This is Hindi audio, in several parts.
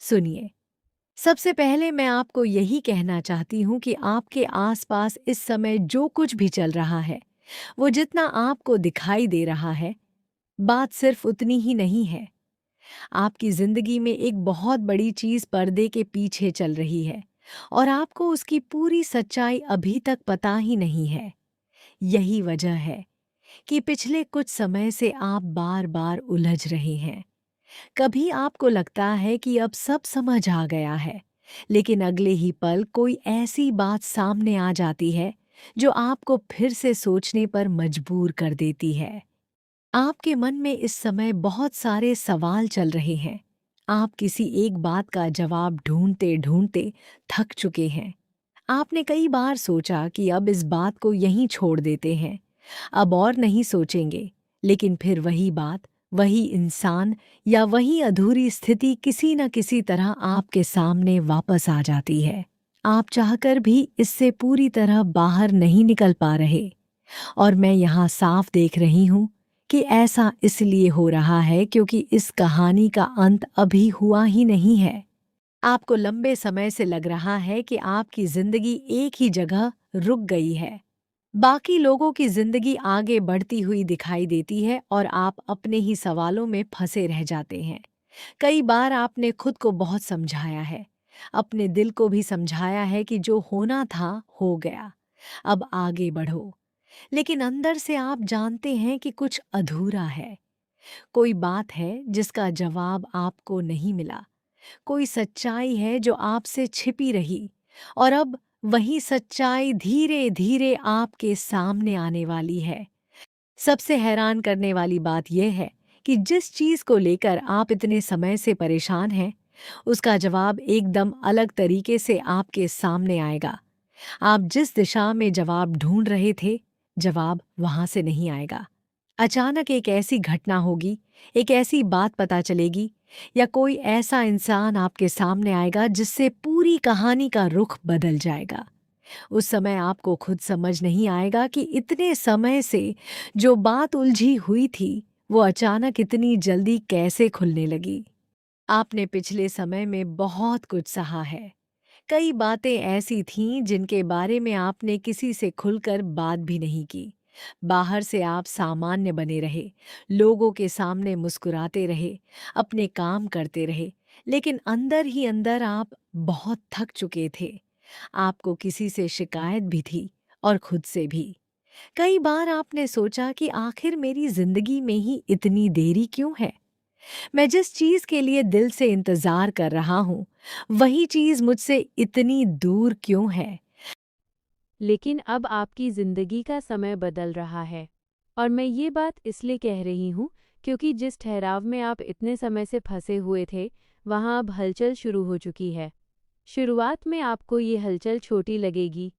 सुनिए, सबसे पहले मैं आपको यही कहना चाहती हूँ कि आपके आसपास इस समय जो कुछ भी चल रहा है, वो जितना आपको दिखाई दे रहा है, बात सिर्फ उतनी ही नहीं है। आपकी ज़िंदगी में एक बहुत बड़ी चीज़ पर्दे के पीछे चल रही है और आपको उसकी पूरी सच्चाई अभी तक पता ही नहीं है। यही वजह है कि पिछले कुछ समय से आप बार-बार उलझ रहे हैं। कभी आपको लगता है कि अब सब समझ आ गया है, लेकिन अगले ही पल कोई ऐसी बात सामने आ जाती है जो आपको फिर से सोचने पर मजबूर कर देती है। आपके मन में इस समय बहुत सारे सवाल चल रहे हैं। आप किसी एक बात का जवाब ढूंढते-ढूंढते थक चुके हैं। आपने कई बार सोचा कि अब इस बात को यहीं छोड़ देते हैं, अब और नहीं सोचेंगे, लेकिन फिर वही बात, वही इंसान या वही अधूरी स्थिति किसी न किसी तरह आपके सामने वापस आ जाती है। आप चाहकर भी इससे पूरी तरह बाहर नहीं निकल पा रहे और मैं यहाँ साफ देख रही हूँ कि ऐसा इसलिए हो रहा है क्योंकि इस कहानी का अंत अभी हुआ ही नहीं है। आपको लंबे समय से लग रहा है कि आपकी जिंदगी एक ही जगह रुक गई है। बाकी लोगों की जिंदगी आगे बढ़ती हुई दिखाई देती है और आप अपने ही सवालों में फंसे रह जाते हैं। कई बार आपने खुद को बहुत समझाया है, अपने दिल को भी समझाया है कि जो होना था हो गया, अब आगे बढ़ो। लेकिन अंदर से आप जानते हैं कि कुछ अधूरा है। कोई बात है जिसका जवाब आपको नहीं मिला, कोई सच्चाई है जो आपसे छिपी रही और अब वही सच्चाई धीरे धीरे आपके सामने आने वाली है। सबसे हैरान करने वाली बात यह है कि जिस चीज को लेकर आप इतने समय से परेशान हैं, उसका जवाब एकदम अलग तरीके से आपके सामने आएगा। आप जिस दिशा में जवाब ढूंढ रहे थे, जवाब वहां से नहीं आएगा। अचानक एक ऐसी घटना होगी, एक ऐसी बात पता चलेगी या कोई ऐसा इंसान आपके सामने आएगा जिससे पूरी कहानी का रुख बदल जाएगा। उस समय आपको खुद समझ नहीं आएगा कि इतने समय से जो बात उलझी हुई थी, वो अचानक इतनी जल्दी कैसे खुलने लगी। आपने पिछले समय में बहुत कुछ सहा है। कई बातें ऐसी थीं जिनके बारे में आपने किसी से खुलकर बात भी नहीं की। बाहर से आप सामान्य बने रहे, लोगों के सामने मुस्कुराते रहे, अपने काम करते रहे, लेकिन अंदर ही अंदर आप बहुत थक चुके थे। आपको किसी से शिकायत भी थी और खुद से भी। कई बार आपने सोचा कि आखिर मेरी जिंदगी में ही इतनी देरी क्यों है? मैं जिस चीज के लिए दिल से इंतजार कर रहा हूँ, वही चीज मुझसे इतनी दूर क्यों है? लेकिन अब आपकी जिंदगी का समय बदल रहा है। और मैं ये बात इसलिए कह रही हूँ क्योंकि जिस ठहराव में आप इतने समय से फंसे हुए थे, वहाँ अब हलचल शुरू हो चुकी है। शुरुआत में आपको ये हलचल छोटी लगेगी,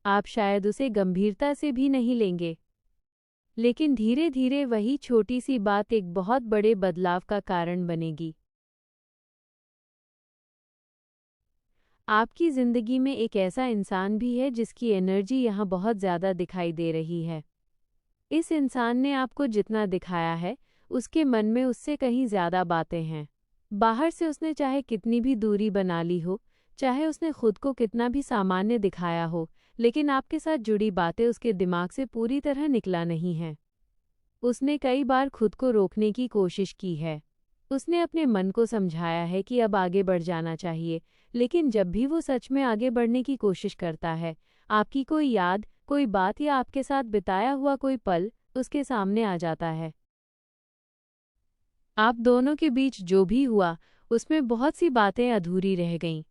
आप शायद उसे गंभीरता से भी नहीं लेंगे, लेकिन धीरे धीरे वही छोटी सी बात एक बहुत बड़े बदलाव का कारण बनेगी। आपकी जिंदगी में एक ऐसा इंसान भी है जिसकी एनर्जी यहाँ बहुत ज़्यादा दिखाई दे रही है। इस इंसान ने आपको जितना दिखाया है, उसके मन में उससे कहीं ज़्यादा बातें हैं। बाहर से उसने चाहे कितनी भी दूरी बना ली हो, चाहे उसने खुद को कितना भी सामान्य दिखाया हो, लेकिन आपके साथ जुड़ी बातें उसके दिमाग से पूरी तरह निकला नहीं हैं। उसने कई बार खुद को रोकने की कोशिश की है। उसने अपने मन को समझाया है कि अब आगे बढ़ जाना चाहिए, लेकिन जब भी वो सच में आगे बढ़ने की कोशिश करता है, आपकी कोई याद, कोई बात या आपके साथ बिताया हुआ कोई पल उसके सामने आ जाता है। आप दोनों के बीच जो भी हुआ, उसमें बहुत सी बातें अधूरी रह गईं।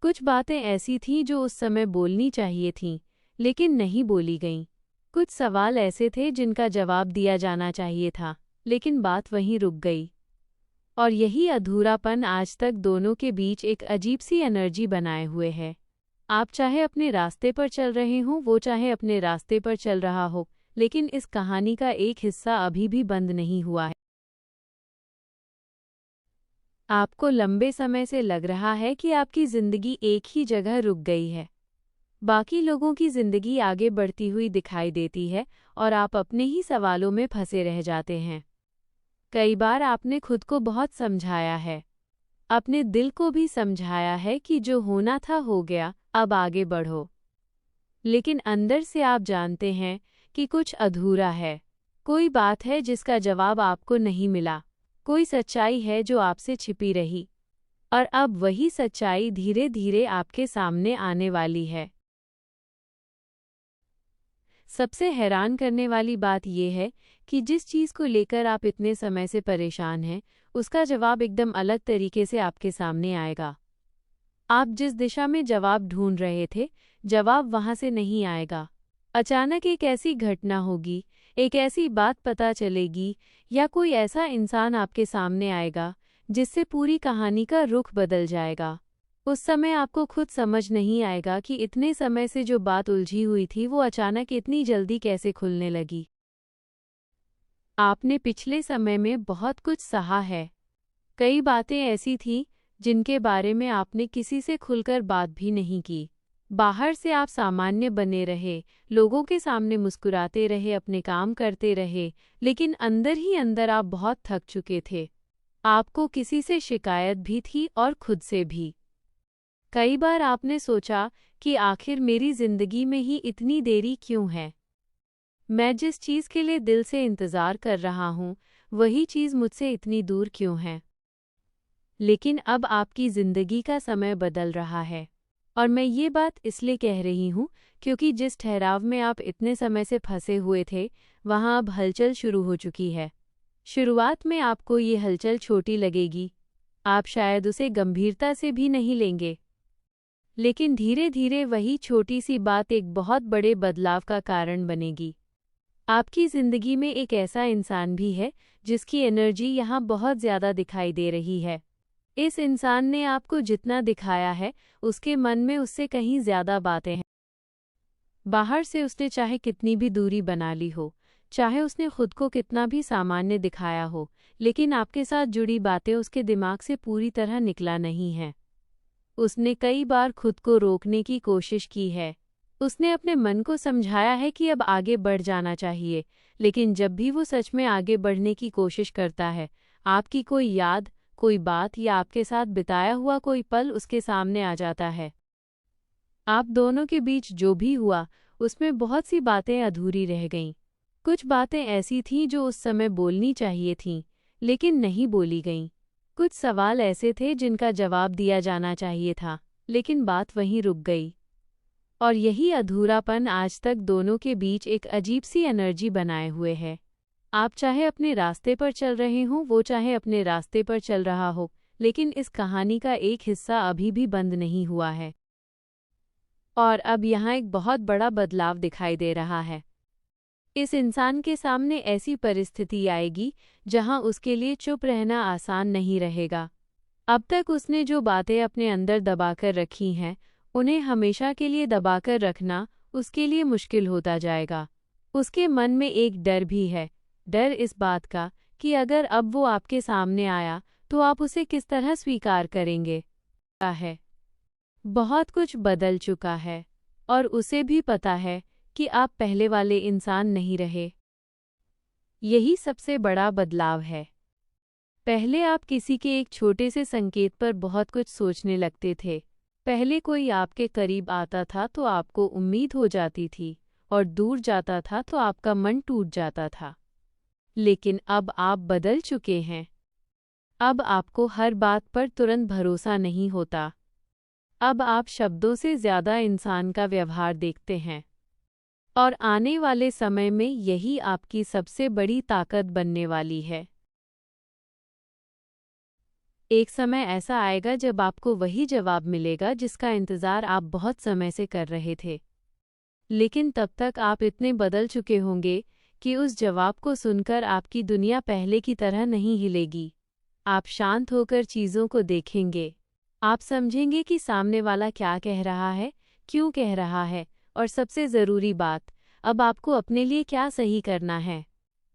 कुछ बातें ऐसी थीं जो उस समय बोलनी चाहिए थीं, लेकिन नहीं बोली गईं। कुछ सवाल ऐसे थे जिनका जवाब दिया जाना चाहिए था, लेकिन बात वहीं रुक गई। और यही अधूरापन आज तक दोनों के बीच एक अजीब सी एनर्जी बनाए हुए है। आप चाहे अपने रास्ते पर चल रहे हों, वो चाहे अपने रास्ते पर चल रहा हो, लेकिन इस कहानी का एक हिस्सा अभी भी बंद नहीं हुआ है। आपको लंबे समय से लग रहा है कि आपकी जिंदगी एक ही जगह रुक गई है। बाकी लोगों की जिंदगी आगे बढ़ती हुई दिखाई देती है और आप अपने ही सवालों में फंसे रह जाते हैं। कई बार आपने खुद को बहुत समझाया है, अपने दिल को भी समझाया है कि जो होना था हो गया, अब आगे बढ़ो। लेकिन अंदर से आप जानते हैं कि कुछ अधूरा है। कोई बात है जिसका जवाब आपको नहीं मिला, कोई सच्चाई है जो आपसे छिपी रही, और अब वही सच्चाई धीरे धीरे आपके सामने आने वाली है। सबसे हैरान करने वाली बात यह है कि जिस चीज़ को लेकर आप इतने समय से परेशान हैं, उसका जवाब एकदम अलग तरीके से आपके सामने आएगा। आप जिस दिशा में जवाब ढूंढ रहे थे, जवाब वहां से नहीं आएगा। अचानक एक ऐसी घटना होगी, एक ऐसी बात पता चलेगी, या कोई ऐसा इंसान आपके सामने आएगा जिससे पूरी कहानी का रुख बदल जाएगा। उस समय आपको खुद समझ नहीं आएगा कि इतने समय से जो बात उलझी हुई थी वो अचानक इतनी जल्दी कैसे खुलने लगी। आपने पिछले समय में बहुत कुछ सहा है। कई बातें ऐसी थीं जिनके बारे में आपने किसी से खुलकर बात भी नहीं की। बाहर से आप सामान्य बने रहे, लोगों के सामने मुस्कुराते रहे, अपने काम करते रहे, लेकिन अंदर ही अंदर आप बहुत थक चुके थे। आपको किसी से शिकायत भी थी और खुद से भी। कई बार आपने सोचा कि आखिर मेरी जिंदगी में ही इतनी देरी क्यों है? मैं जिस चीज़ के लिए दिल से इंतज़ार कर रहा हूँ, वही चीज़ मुझसे इतनी दूर क्यों है? लेकिन अब आपकी ज़िंदगी का समय बदल रहा है, और मैं ये बात इसलिए कह रही हूँ क्योंकि जिस ठहराव में आप इतने समय से फंसे हुए थे, वहाँ अब हलचल शुरू हो चुकी है। शुरुआत में आपको ये हलचल छोटी लगेगी, आप शायद उसे गंभीरता से भी नहीं लेंगे, लेकिन धीरे धीरे वही छोटी सी बात एक बहुत बड़े बदलाव का कारण बनेगी। आपकी ज़िंदगी में एक ऐसा इंसान भी है जिसकी एनर्जी यहाँ बहुत ज़्यादा दिखाई दे रही है। इस इंसान ने आपको जितना दिखाया है, उसके मन में उससे कहीं ज़्यादा बातें हैं। बाहर से उसने चाहे कितनी भी दूरी बना ली हो, चाहे उसने खुद को कितना भी सामान्य दिखाया हो, लेकिन आपके साथ जुड़ी बातें उसके दिमाग से पूरी तरह निकला नहीं है। उसने कई बार खुद को रोकने की कोशिश की है। उसने अपने मन को समझाया है कि अब आगे बढ़ जाना चाहिए, लेकिन जब भी वो सच में आगे बढ़ने की कोशिश करता है, आपकी कोई याद, कोई बात या आपके साथ बिताया हुआ कोई पल उसके सामने आ जाता है। आप दोनों के बीच जो भी हुआ, उसमें बहुत सी बातें अधूरी रह गईं। कुछ बातें ऐसी थीं जो उस समय बोलनी चाहिए थीं, लेकिन नहीं बोली गईं। कुछ सवाल ऐसे थे जिनका जवाब दिया जाना चाहिए था, लेकिन बात वहीं रुक गई। और यही अधूरापन आज तक दोनों के बीच एक अजीब सी एनर्जी बनाए हुए है। आप चाहे अपने रास्ते पर चल रहे हों, वो चाहे अपने रास्ते पर चल रहा हो, लेकिन इस कहानी का एक हिस्सा अभी भी बंद नहीं हुआ है। और अब यहाँ एक बहुत बड़ा बदलाव दिखाई दे रहा है। इस इंसान के सामने ऐसी परिस्थिति आएगी जहाँ उसके लिए चुप रहना आसान नहीं रहेगा। अब तक उसने जो बातें अपने अंदर दबाकर रखी हैं, उन्हें हमेशा के लिए दबाकर रखना उसके लिए मुश्किल होता जाएगा। उसके मन में एक डर भी है, डर इस बात का कि अगर अब वो आपके सामने आया तो आप उसे किस तरह स्वीकार करेंगे। बहुत कुछ बदल चुका है, और उसे भी पता है कि आप पहले वाले इंसान नहीं रहे। यही सबसे बड़ा बदलाव है। पहले आप किसी के एक छोटे से संकेत पर बहुत कुछ सोचने लगते थे। पहले कोई आपके करीब आता था तो आपको उम्मीद हो जाती थी, और दूर जाता था तो आपका मन टूट जाता था। लेकिन अब आप बदल चुके हैं। अब आपको हर बात पर तुरंत भरोसा नहीं होता। अब आप शब्दों से ज़्यादा इंसान का व्यवहार देखते हैं, और आने वाले समय में यही आपकी सबसे बड़ी ताकत बनने वाली है। एक समय ऐसा आएगा जब आपको वही जवाब मिलेगा जिसका इंतज़ार आप बहुत समय से कर रहे थे, लेकिन तब तक आप इतने बदल चुके होंगे कि उस जवाब को सुनकर आपकी दुनिया पहले की तरह नहीं हिलेगी। आप शांत होकर चीज़ों को देखेंगे। आप समझेंगे कि सामने वाला क्या कह रहा है, क्यों कह रहा है, और सबसे ज़रूरी बात, अब आपको अपने लिए क्या सही करना है।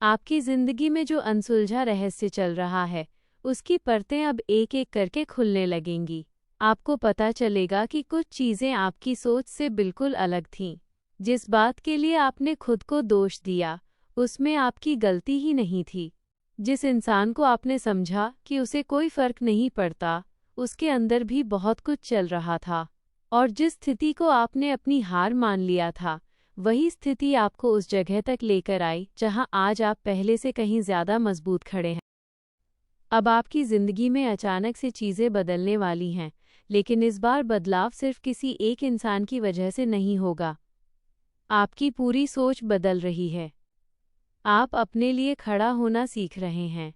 आपकी ज़िंदगी में जो अनसुलझा रहस्य चल रहा है, उसकी परतें अब एक एक करके खुलने लगेंगी। आपको पता चलेगा कि कुछ चीज़ें आपकी सोच से बिल्कुल अलग थीं। जिस बात के लिए आपने खुद को दोष दिया, उसमें आपकी गलती ही नहीं थी। जिस इंसान को आपने समझा कि उसे कोई फर्क नहीं पड़ता, उसके अंदर भी बहुत कुछ चल रहा था, और जिस स्थिति को आपने अपनी हार मान लिया था, वही स्थिति आपको उस जगह तक लेकर आई जहां आज आप पहले से कहीं ज्यादा मजबूत खड़े हैं। अब आपकी जिंदगी में अचानक से चीजें बदलने वाली हैं, लेकिन इस बार बदलाव सिर्फ किसी एक इंसान की वजह से नहीं होगा। आपकी पूरी सोच बदल रही है। आप अपने लिए खड़ा होना सीख रहे हैं।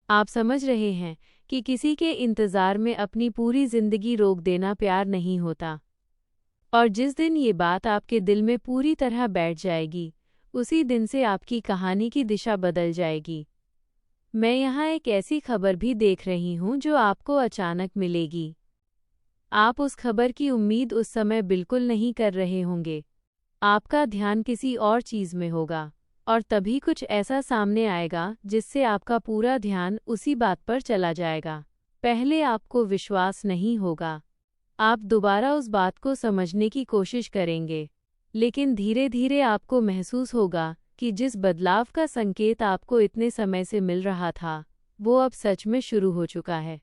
आप समझ रहे हैं कि किसी के इंतजार में अपनी पूरी जिंदगी रोक देना प्यार नहीं होता। और जिस दिन ये बात आपके दिल में पूरी तरह बैठ जाएगी, उसी दिन से आपकी कहानी की दिशा बदल जाएगी। मैं यहाँ एक ऐसी खबर भी देख रही हूँ जो आपको अचानक मिलेगी। आप उस खबर की उम्मीद उस समय बिल्कुल नहीं कर रहे होंगे। आपका ध्यान किसी और चीज़ में होगा, और तभी कुछ ऐसा सामने आएगा जिससे आपका पूरा ध्यान उसी बात पर चला जाएगा। पहले आपको विश्वास नहीं होगा। आप दोबारा उस बात को समझने की कोशिश करेंगे, लेकिन धीरे धीरे आपको महसूस होगा कि जिस बदलाव का संकेत आपको इतने समय से मिल रहा था, वो अब सच में शुरू हो चुका है।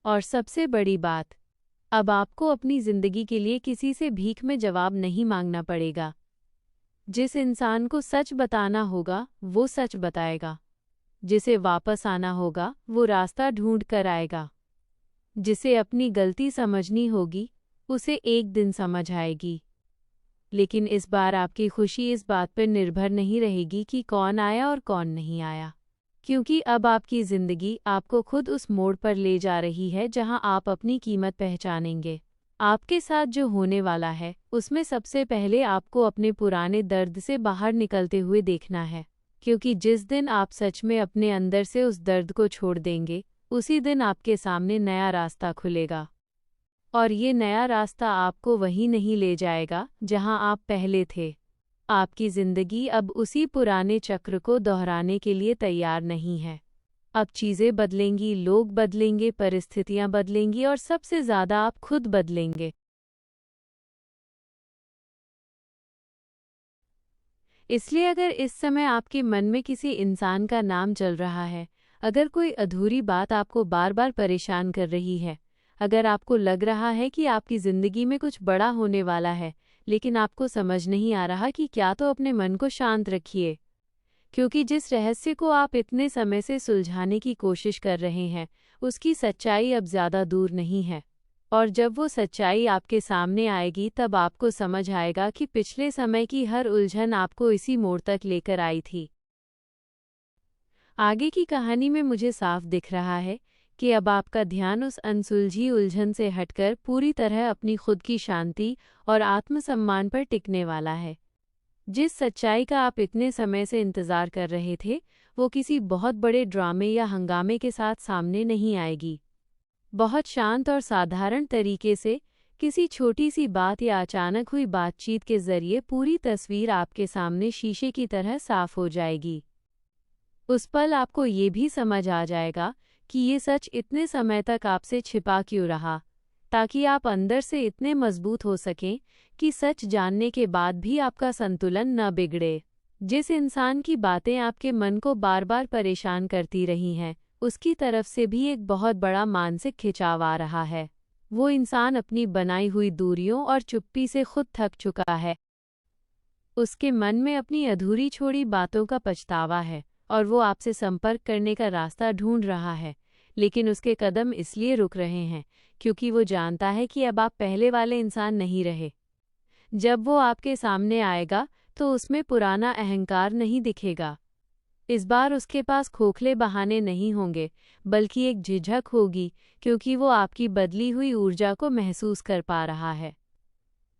और सबसे बड़ी बात, अब आपको अपनी जिंदगी के लिए किसी से भीख में जवाब नहीं मांगना पड़ेगा। जिस इंसान को सच बताना होगा, वो सच बताएगा। जिसे वापस आना होगा, वो रास्ता ढूंढ कर आएगा। जिसे अपनी गलती समझनी होगी, उसे एक दिन समझ आएगी। लेकिन इस बार आपकी खुशी इस बात पर निर्भर नहीं रहेगी कि कौन आया और कौन नहीं आया, क्योंकि अब आपकी ज़िंदगी आपको खुद उस मोड़ पर ले जा रही है जहां आप अपनी कीमत पहचानेंगे। आपके साथ जो होने वाला है, उसमें सबसे पहले आपको अपने पुराने दर्द से बाहर निकलते हुए देखना है, क्योंकि जिस दिन आप सच में अपने अंदर से उस दर्द को छोड़ देंगे, उसी दिन आपके सामने नया रास्ता खुलेगा। और ये नया रास्ता आपको वहीं नहीं ले जाएगा जहां आप पहले थे। आपकी ज़िंदगी अब उसी पुराने चक्र को दोहराने के लिए तैयार नहीं है। अब चीज़ें बदलेंगी, लोग बदलेंगे, परिस्थितियां बदलेंगी, और सबसे ज़्यादा आप खुद बदलेंगे। इसलिए अगर इस समय आपके मन में किसी इंसान का नाम चल रहा है, अगर कोई अधूरी बात आपको बार बार परेशान कर रही है, अगर आपको लग रहा है कि आपकी ज़िंदगी में कुछ बड़ा होने वाला है, लेकिन आपको समझ नहीं आ रहा कि क्या, तो अपने मन को शांत रखिए, क्योंकि जिस रहस्य को आप इतने समय से सुलझाने की कोशिश कर रहे हैं, उसकी सच्चाई अब ज़्यादा दूर नहीं है। और जब वो सच्चाई आपके सामने आएगी, तब आपको समझ आएगा कि पिछले समय की हर उलझन आपको इसी मोड़ तक लेकर आई थी। आगे की कहानी में मुझे साफ दिख रहा है कि अब आपका ध्यान उस अनसुलझी उलझन से हटकर पूरी तरह अपनी खुद की शांति और आत्मसम्मान पर टिकने वाला है। जिस सच्चाई का आप इतने समय से इंतजार कर रहे थे, वो किसी बहुत बड़े ड्रामे या हंगामे के साथ सामने नहीं आएगी। बहुत शांत और साधारण तरीके से किसी छोटी सी बात या अचानक हुई बातचीत के जरिए पूरी तस्वीर आपके सामने शीशे की तरह साफ हो जाएगी। उस पल आपको ये भी समझ आ जाएगा कि ये सच इतने समय तक आपसे छिपा क्यों रहा, ताकि आप अंदर से इतने मजबूत हो सकें कि सच जानने के बाद भी आपका संतुलन न बिगड़े। जिस इंसान की बातें आपके मन को बार बार परेशान करती रही हैं, उसकी तरफ से भी एक बहुत बड़ा मानसिक खिंचाव आ रहा है। वो इंसान अपनी बनाई हुई दूरियों और चुप्पी से खुद थक चुका है। उसके मन में अपनी अधूरी छोड़ी बातों का पछतावा है, और वो आपसे संपर्क करने का रास्ता ढूंढ रहा है, लेकिन उसके कदम इसलिए रुक रहे हैं क्योंकि वो जानता है कि अब आप पहले वाले इंसान नहीं रहे। जब वो आपके सामने आएगा, तो उसमें पुराना अहंकार नहीं दिखेगा। इस बार उसके पास खोखले बहाने नहीं होंगे, बल्कि एक झिझक होगी, क्योंकि वो आपकी बदली हुई ऊर्जा को महसूस कर पा रहा है।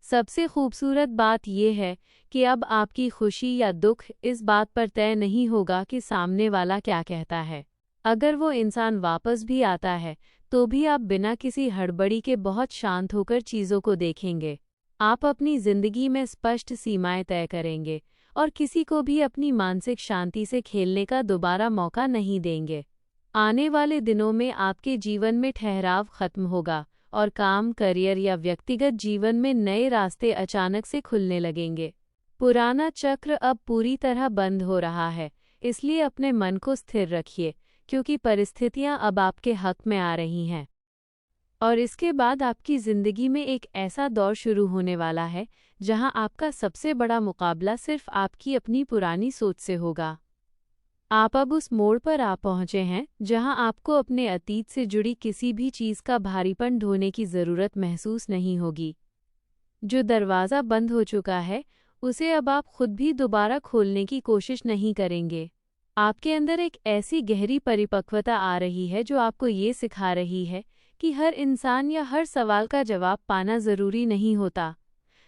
सबसे खूबसूरत बात यह है कि अब आपकी खुशी या दुख इस बात पर तय नहीं होगा कि सामने वाला क्या कहता है। अगर वो इंसान वापस भी आता है, तो भी आप बिना किसी हड़बड़ी के बहुत शांत होकर चीज़ों को देखेंगे। आप अपनी ज़िंदगी में स्पष्ट सीमाएं तय करेंगे और किसी को भी अपनी मानसिक शांति से खेलने का दोबारा मौका नहीं देंगे। आने वाले दिनों में आपके जीवन में ठहराव खत्म होगा और काम, करियर या व्यक्तिगत जीवन में नए रास्ते अचानक से खुलने लगेंगे। पुराना चक्र अब पूरी तरह बंद हो रहा है, इसलिए अपने मन को स्थिर रखिए, क्योंकि परिस्थितियां अब आपके हक में आ रही हैं। और इसके बाद आपकी ज़िंदगी में एक ऐसा दौर शुरू होने वाला है जहां आपका सबसे बड़ा मुकाबला सिर्फ आपकी अपनी पुरानी सोच से होगा। आप अब उस मोड़ पर आ पहुंचे हैं जहां आपको अपने अतीत से जुड़ी किसी भी चीज़ का भारीपन ढोने की ज़रूरत महसूस नहीं होगी। जो दरवाज़ा बंद हो चुका है उसे अब आप खुद भी दोबारा खोलने की कोशिश नहीं करेंगे। आपके अंदर एक ऐसी गहरी परिपक्वता आ रही है जो आपको ये सिखा रही है कि हर इंसान या हर सवाल का जवाब पाना ज़रूरी नहीं होता।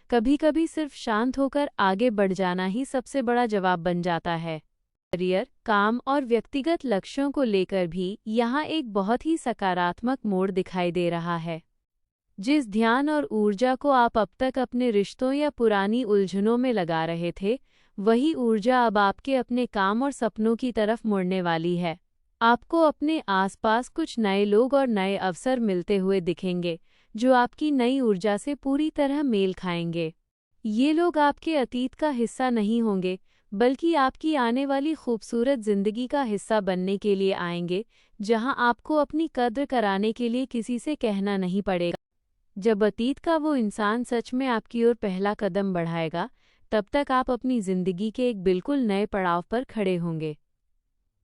कभी कभी सिर्फ शांत होकर आगे बढ़ जाना ही सबसे बड़ा जवाब बन जाता है। करियर, काम और व्यक्तिगत लक्ष्यों को लेकर भी यहाँ एक बहुत ही सकारात्मक मोड़ दिखाई दे रहा है। जिस ध्यान और ऊर्जा को आप अब तक अपने रिश्तों या पुरानी उलझनों में लगा रहे थे, वही ऊर्जा अब आपके अपने काम और सपनों की तरफ मुड़ने वाली है। आपको अपने आसपास कुछ नए लोग और नए अवसर मिलते हुए दिखेंगे, जो आपकी नई ऊर्जा से पूरी तरह मेल खाएंगे। ये लोग आपके अतीत का हिस्सा नहीं होंगे, बल्कि आपकी आने वाली खूबसूरत ज़िंदगी का हिस्सा बनने के लिए आएंगे, जहां आपको अपनी कद्र कराने के लिए किसी से कहना नहीं पड़ेगा। जब अतीत का वो इंसान सच में आपकी ओर पहला कदम बढ़ाएगा, तब तक आप अपनी ज़िंदगी के एक बिल्कुल नए पड़ाव पर खड़े होंगे।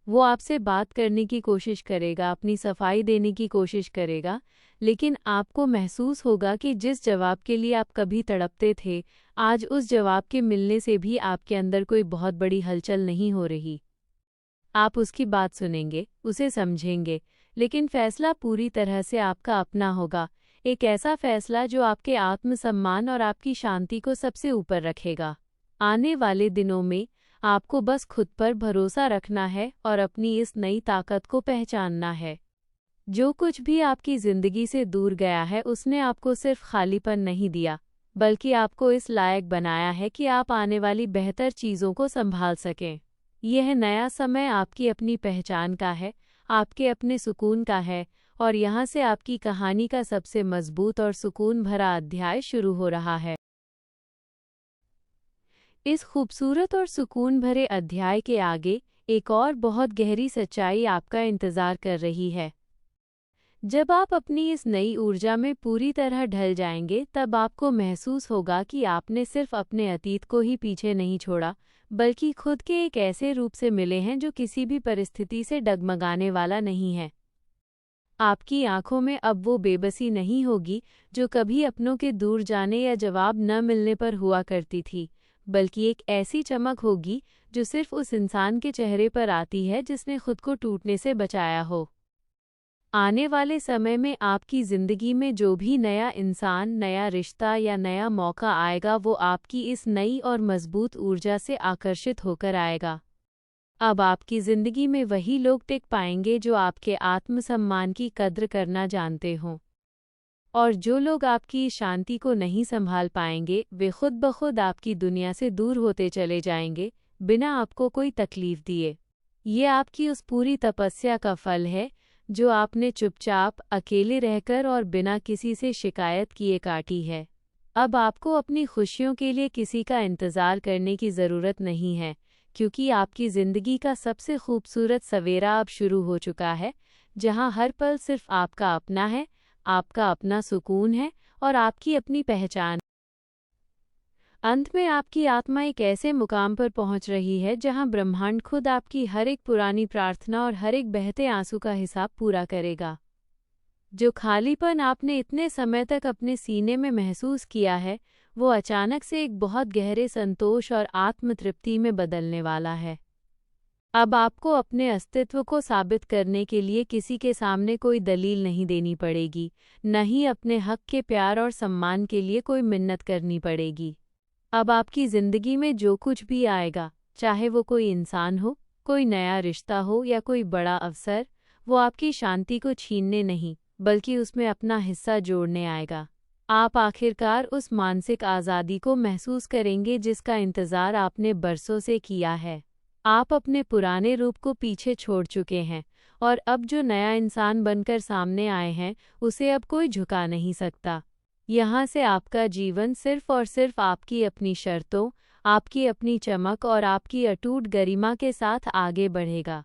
वो आपसे बात करने की कोशिश करेगा, अपनी सफाई देने की कोशिश करेगा, लेकिन आपको महसूस होगा कि जिस जवाब के लिए आप कभी तड़पते थे, आज उस जवाब के मिलने से भी आपके अंदर कोई बहुत बड़ी हलचल नहीं हो रही। आप उसकी बात सुनेंगे, उसे समझेंगे, लेकिन फैसला पूरी तरह से आपका अपना होगा। एक ऐसा फैसला जो आपके आत्मसम्मान और आपकी शांति को सबसे ऊपर रखेगा। आने वाले दिनों में आपको बस खुद पर भरोसा रखना है और अपनी इस नई ताकत को पहचानना है। जो कुछ भी आपकी ज़िंदगी से दूर गया है, उसने आपको सिर्फ खालीपन नहीं दिया, बल्कि आपको इस लायक बनाया है कि आप आने वाली बेहतर चीज़ों को संभाल सकें। यह नया समय आपकी अपनी पहचान का है, आपके अपने सुकून का है, और यहाँ से आपकी कहानी का सबसे मजबूत और सुकून भरा अध्याय शुरू हो रहा है। इस खूबसूरत और सुकून भरे अध्याय के आगे एक और बहुत गहरी सच्चाई आपका इंतज़ार कर रही है। जब आप अपनी इस नई ऊर्जा में पूरी तरह ढल जाएंगे, तब आपको महसूस होगा कि आपने सिर्फ अपने अतीत को ही पीछे नहीं छोड़ा, बल्कि खुद के एक ऐसे रूप से मिले हैं जो किसी भी परिस्थिति से डगमगाने वाला नहीं है। आपकी आंखों में अब वो बेबसी नहीं होगी जो कभी अपनों के दूर जाने या जवाब न मिलने पर हुआ करती थी, बल्कि एक ऐसी चमक होगी जो सिर्फ उस इंसान के चेहरे पर आती है जिसने खुद को टूटने से बचाया हो। आने वाले समय में आपकी ज़िंदगी में जो भी नया इंसान, नया रिश्ता या नया मौका आएगा, वो आपकी इस नई और मजबूत ऊर्जा से आकर्षित होकर आएगा। अब आपकी ज़िंदगी में वही लोग टिक पाएंगे जो आपके आत्मसम्मान की कद्र करना जानते हों, और जो लोग आपकी शांति को नहीं संभाल पाएंगे, वे खुद ब खुद आपकी दुनिया से दूर होते चले जाएंगे, बिना आपको कोई तकलीफ दिए। ये आपकी उस पूरी तपस्या का फल है जो आपने चुपचाप, अकेले रहकर और बिना किसी से शिकायत किए काटी है। अब आपको अपनी खुशियों के लिए किसी का इंतज़ार करने की ज़रूरत नहीं है, क्योंकि आपकी ज़िंदगी का सबसे खूबसूरत सवेरा अब शुरू हो चुका है, जहां हर पल सिर्फ आपका अपना है, आपका अपना सुकून है और आपकी अपनी पहचान। अंत में आपकी आत्मा एक ऐसे मुकाम पर पहुंच रही है जहां ब्रह्मांड खुद आपकी हर एक पुरानी प्रार्थना और हर एक बहते आंसू का हिसाब पूरा करेगा। जो खालीपन आपने इतने समय तक अपने सीने में महसूस किया है, वो अचानक से एक बहुत गहरे संतोष और आत्मतृप्ति में बदलने वाला है। अब आपको अपने अस्तित्व को साबित करने के लिए किसी के सामने कोई दलील नहीं देनी पड़ेगी, न ही अपने हक के प्यार और सम्मान के लिए कोई मिन्नत करनी पड़ेगी। अब आपकी ज़िंदगी में जो कुछ भी आएगा, चाहे वो कोई इंसान हो, कोई नया रिश्ता हो या कोई बड़ा अवसर, वो आपकी शांति को छीनने नहीं, बल्कि उसमें अपना हिस्सा जोड़ने आएगा। आप आखिरकार उस मानसिक आज़ादी को महसूस करेंगे जिसका इंतज़ार आपने बरसों से किया है। आप अपने पुराने रूप को पीछे छोड़ चुके हैं, और अब जो नया इंसान बनकर सामने आए हैं, उसे अब कोई झुका नहीं सकता। यहाँ से आपका जीवन सिर्फ और सिर्फ आपकी अपनी शर्तों, आपकी अपनी चमक और आपकी अटूट गरिमा के साथ आगे बढ़ेगा।